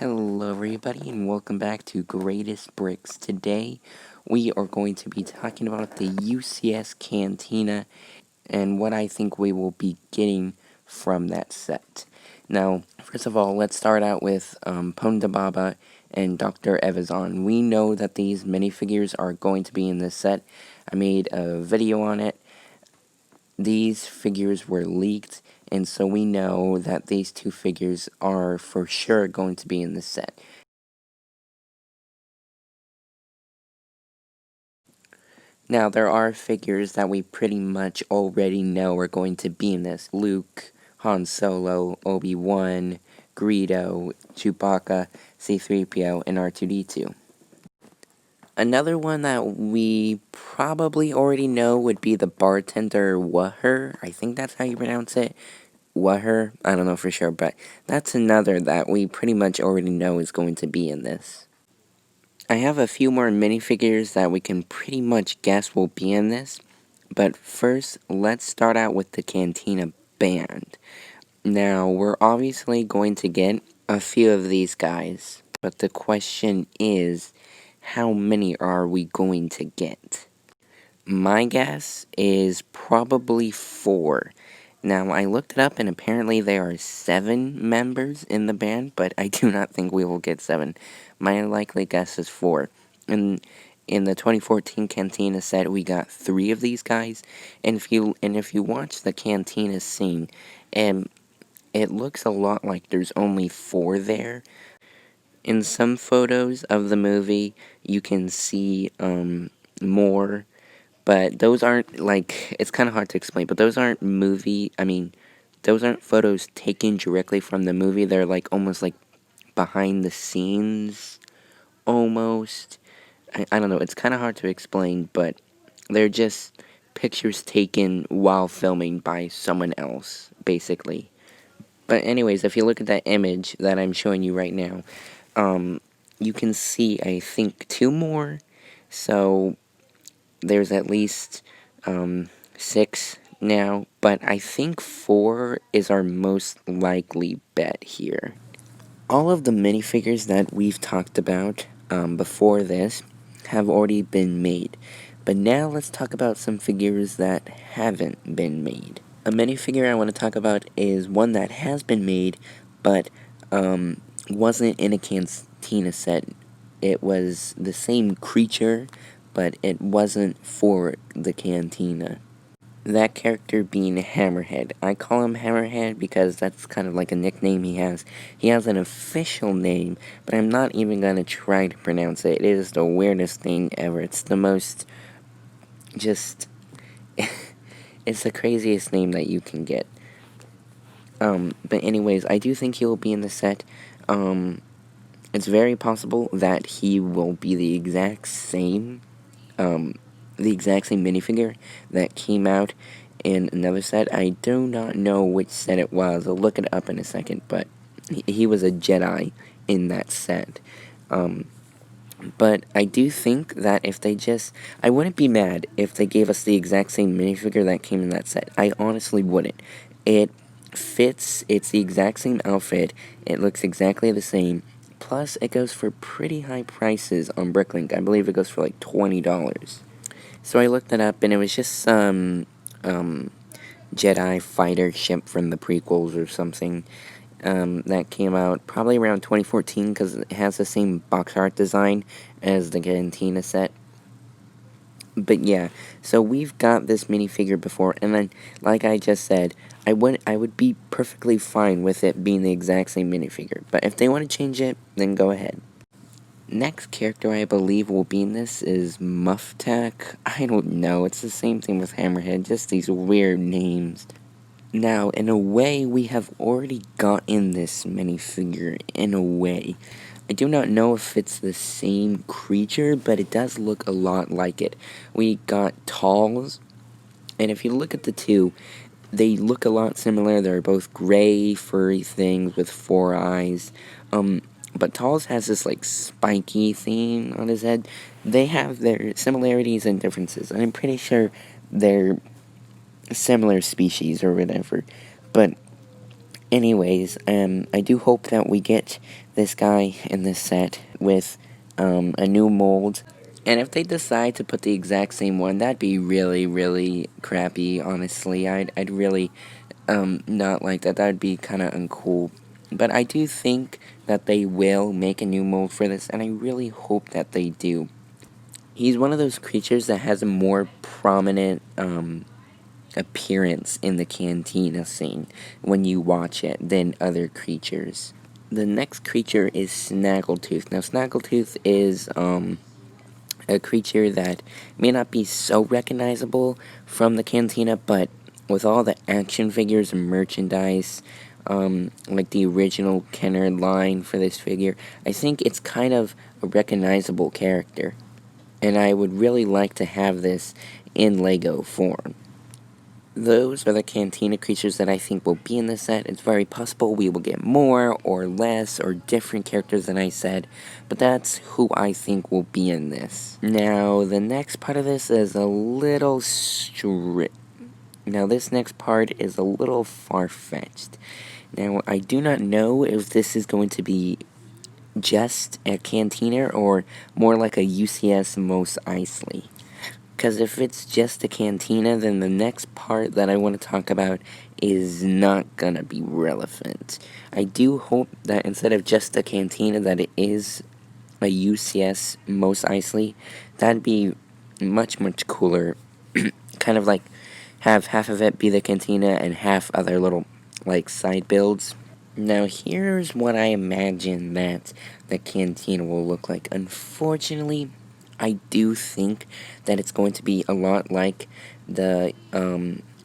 Hello everybody and welcome back to Greatest Bricks. Today we are going to be talking about the UCS Cantina and what I think we will be getting from that set. Now, first of all, let's start out with Ponda Baba and Dr. Evazan. We know that these minifigures are going to be in this set. I made a video on it. These figures were leaked, and so we know that these two figures are for sure going to be in this set. Now, there are figures that we pretty much already know are going to be in this. Luke, Han Solo, Obi-Wan, Greedo, Chewbacca, C-3PO, and R2-D2. Another one that we probably already know would be the bartender Waher. I think that's how you pronounce it. Waher. I don't know for sure, but that's another that we pretty much already know is going to be in this. I have a few more minifigures that we can pretty much guess will be in this, but first, let's start out with the Cantina band. Now, we're obviously going to get a few of these guys, but the question is, how many are we going to get? My guess is probably 4. Now, I looked it up, and apparently there are 7 members in the band, but I do not think we will get 7. My likely guess is 4. And in the 2014 Cantina set, we got 3 of these guys, and if you watch the Cantina scene, it looks a lot like there's only 4 there. In some photos of the movie, you can see more. But those aren't, like, it's kind of hard to explain, but those aren't those aren't photos taken directly from the movie. They're, like, almost, like, behind the scenes, almost. I don't know, it's kind of hard to explain, but they're just pictures taken while filming by someone else, basically. But anyways, if you look at that image that I'm showing you right now, you can see, I think, 2 more, so there's at least 6 now, but I think 4 is our most likely bet here. All of the minifigures that we've talked about before this have already been made, but now let's talk about some figures that haven't been made. A minifigure I want to talk about is one that has been made, but wasn't in a Cantina set. It was the same creature, but it wasn't for the Cantina. That character being Hammerhead. I call him Hammerhead because that's kind of like a nickname he has. He has an official name, but I'm not even going to try to pronounce it. It is the weirdest thing ever. It's the most, just, it's the craziest name that you can get. But anyways, I do think he will be in the set. It's very possible that he will be the exact same minifigure that came out in another set. I do not know which set it was. I'll look it up in a second, but he was a Jedi in that set. But I do think that if they I wouldn't be mad if they gave us the exact same minifigure that came in that set. I honestly wouldn't. It fits, it's the exact same outfit, it looks exactly the same, plus it goes for pretty high prices on Bricklink. I believe it goes for like $20. So I looked it up, and it was just some Jedi fighter ship from the prequels or something that came out probably around 2014 because it has the same box art design as the Cantina set. But yeah, so we've got this minifigure before, and then, like I just said, I would be perfectly fine with it being the exact same minifigure. But if they want to change it, then go ahead. Next character I believe will be in this is Muftak. I don't know, it's the same thing with Hammerhead, just these weird names. Now, in a way, we have already gotten this minifigure, in a way. I do not know if it's the same creature, but it does look a lot like it. We got Talls, and if you look at the two, they look a lot similar. They're both gray, furry things with 4 eyes. But Talls has this, like, spiky thing on his head. They have their similarities and differences, and I'm pretty sure they're similar species or whatever. But Anyways, I do hope that we get this guy in this set with a new mold. And if they decide to put the exact same one, that'd be really, really crappy, honestly. I'd really not like that. That'd be kind of uncool. But I do think that they will make a new mold for this, and I really hope that they do. He's one of those creatures that has a more prominent appearance in the cantina scene when you watch it than other creatures. The next creature is Snaggletooth. Now, Snaggletooth is a creature that may not be so recognizable from the cantina, but with all the action figures and merchandise, like the original Kenner line for this figure, I think it's kind of a recognizable character. And I would really like to have this in Lego form. Those are the Cantina creatures that I think will be in the set. It's very possible we will get more or less or different characters than I said, but that's who I think will be in this. Now, the next part of this is a little Now, this next part is a little far-fetched. Now, I do not know if this is going to be just a Cantina or more like a UCS Mos Eisley. Because if it's just a Cantina, then the next part that I want to talk about is not gonna be relevant. I do hope that instead of just a Cantina, that it is a UCS Mos Eisley. That'd be much, much cooler. Kind of like have half of it be the Cantina and half other little, like, side builds. Now, here's what I imagine that the Cantina will look like. Unfortunately, I do think that it's going to be a lot like the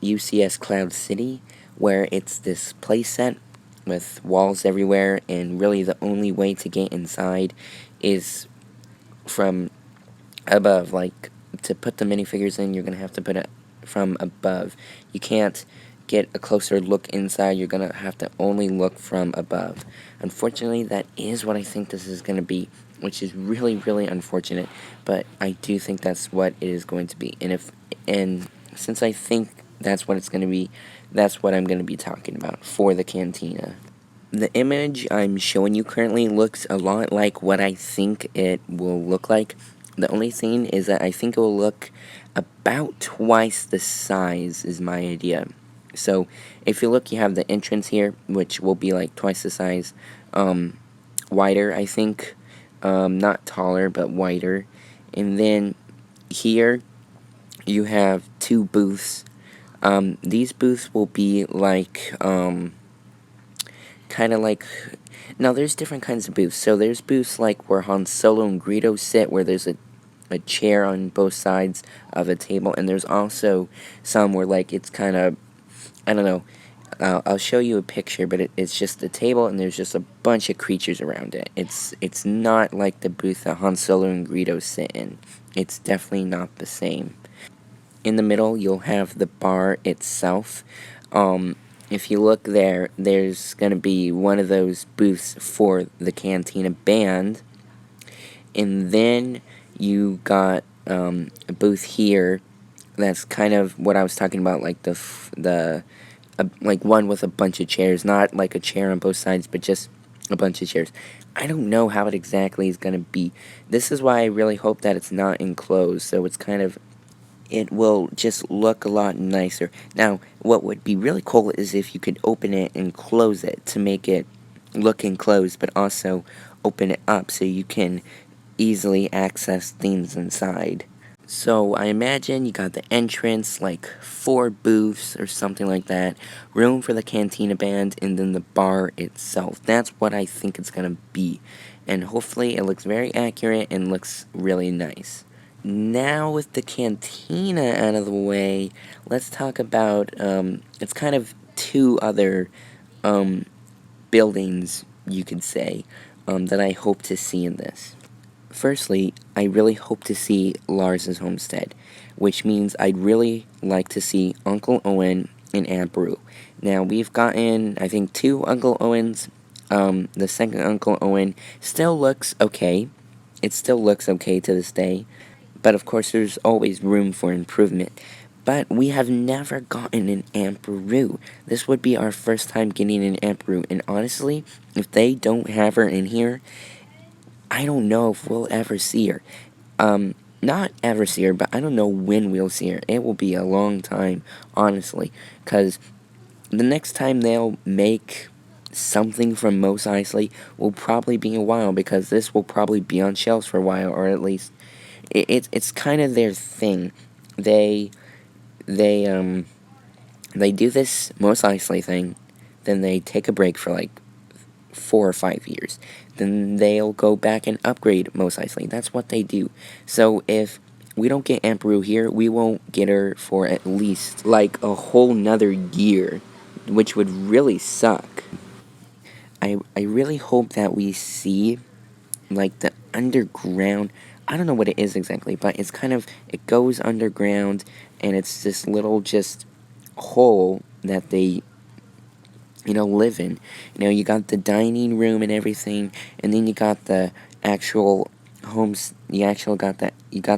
UCS Cloud City, where it's this playset with walls everywhere, and really the only way to get inside is from above. Like, to put the minifigures in, you're going to have to put it from above. You can't get a closer look inside, you're going to have to only look from above. Unfortunately, that is what I think this is going to be, which is really, really unfortunate, but I do think that's what it is going to be. And since I think that's what it's going to be, that's what I'm going to be talking about for the Cantina. The image I'm showing you currently looks a lot like what I think it will look like. The only thing is that I think it will look about twice the size is my idea. So, if you look, you have the entrance here, which will be like twice the size, wider, I think, not taller, but wider. And then here, you have two booths. These booths will be like, kind of like, now there's different kinds of booths. So there's booths like where Han Solo and Greedo sit, where there's a chair on both sides of a table, and there's also some where, like, it's kind of, I don't know, I'll show you a picture, but it's just a table, and there's just a bunch of creatures around it. It's not like the booth that Han Solo and Greedo sit in. It's definitely not the same. In the middle, you'll have the bar itself. If you look there, there's going to be one of those booths for the Cantina band, and then you got a booth here that's kind of what I was talking about, like like one with a bunch of chairs, not like a chair on both sides, but just a bunch of chairs. I don't know how it exactly is going to be. This is why I really hope that it's not enclosed, so it's kind of, it will just look a lot nicer. Now, what would be really cool is if you could open it and close it to make it look enclosed, but also open it up so you can easily access things inside. So I imagine you got the entrance, like 4 booths or something like that, room for the Cantina band, and then the bar itself. That's what I think it's going to be. And hopefully it looks very accurate and looks really nice. Now with the Cantina out of the way, let's talk about, it's kind of 2 other buildings, you could say, that I hope to see in this. Firstly, I really hope to see Lars's homestead, which means I'd really like to see Uncle Owen and Aunt Beru. Now, we've gotten, I think, 2 Uncle Owens. The second Uncle Owen still looks okay. It still looks okay to this day. But, of course, there's always room for improvement. But we have never gotten an Amperoo. This would be our first time getting an Amperoo, and honestly, if they don't have her in here, I don't know if we'll ever see her. Not ever see her, but I don't know when we'll see her. It will be a long time, honestly, because the next time they'll make something from Mos Eisley will probably be a while, because this will probably be on shelves for a while, or at least it's kind of their thing. They they um they do this Mos Eisley thing, then they take a break for like 4 or 5 years. Then they'll go back and upgrade Mos Eisley. That's what they do. So if we don't get Amperoo here, we won't get her for at least like a whole nother year, which would really suck. I really hope that we see like the underground. I don't know what it is exactly, but it's kind of, it goes underground, and it's this little just hole that they live in. You got the dining room and everything, and then you got the actual homes. You got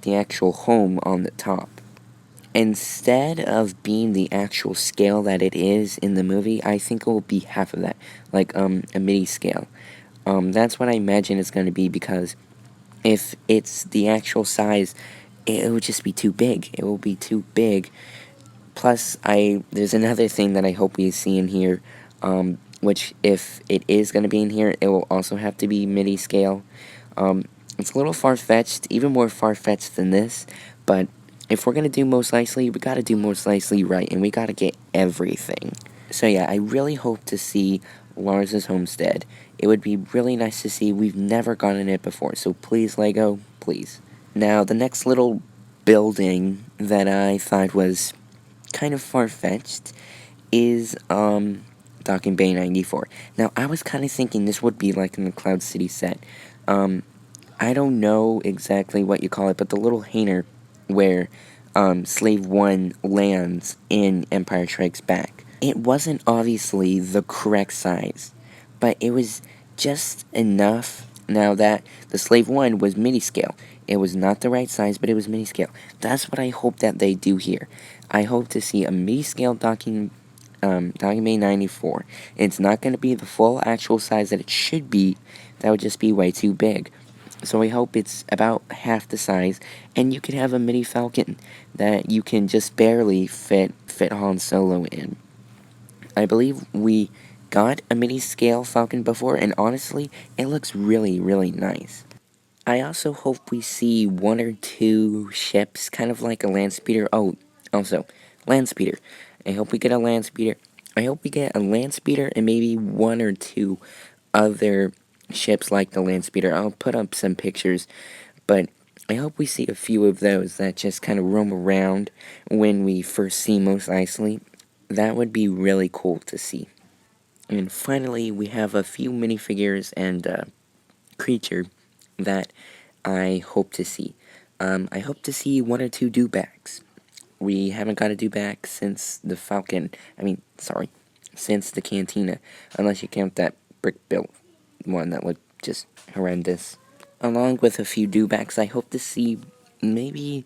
the actual home on the top. Instead of being the actual scale that it is in the movie, I think it will be half of that, like a mini scale. That's what I imagine it's going to be, because if it's the actual size, it would just be too big. It will be too big. Plus, there's another thing that I hope we see in here, which if it is going to be in here, it will also have to be mini scale. It's a little far-fetched, even more far-fetched than this, but if we're going to do Mos Eisley, we got to do Mos Eisley right, and we got to get everything. So yeah, I really hope to see Lars's homestead. It would be really nice to see. We've never gotten it before, so please, LEGO, please. Now, the next little building that I thought was kind of far-fetched is Docking Bay 94. Now, I was kind of thinking this would be like in the Cloud City set. I don't know exactly what you call it, but the little hangar where Slave 1 lands in Empire Strikes Back. It wasn't obviously the correct size, but it was just enough. Now that the Slave 1 was mini scale, it was not the right size, but it was mini scale. That's what I hope that they do here. I hope to see a mini scale Docking Bay 94. It's not going to be the full actual size that it should be. That would just be way too big. So I hope it's about half the size, and you can have a mini Falcon that you can just barely fit Han Solo in. I believe we got a mini scale Falcon before, and honestly, it looks really, really nice. I also hope we see 1 or 2 ships, kind of like a land speeder. Oh, also, land speeder. I hope we get a land speeder. I hope we get a land speeder and maybe 1 or 2 other ships like the land speeder. I'll put up some pictures, but I hope we see a few of those that just kind of roam around when we first see Mos Eisley. That would be really cool to see. And finally, we have a few minifigures and creature that I hope to see. I hope to see 1 or 2 dewbacks. We haven't got a dewback since the Falcon. Since the Cantina, unless you count that brick-built one that looked just horrendous. Along with a few dewbacks, I hope to see maybe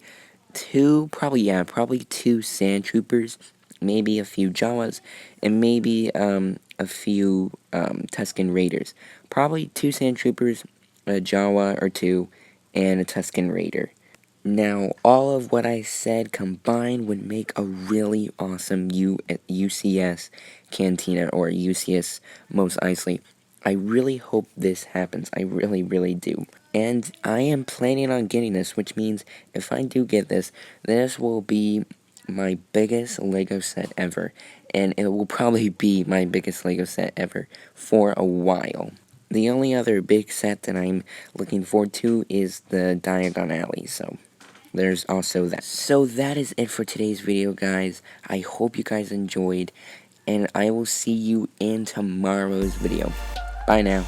2, probably 2 sand troopers, maybe a few Jawas, and maybe a few Tusken Raiders. Probably 2 sand troopers, a Jawa or 2, and a Tusken Raider. Now, all of what I said combined would make a really awesome UCS Cantina, or UCS Mos Eisley. I really hope this happens. I really, really do. And I am planning on getting this, which means if I do get this, this will be my biggest LEGO set ever. And it will probably be my biggest LEGO set ever for a while. The only other big set that I'm looking forward to is the Diagon Alley, so there's also that. So that is it for today's video, guys. I hope you guys enjoyed, and I will see you in tomorrow's video. Bye now.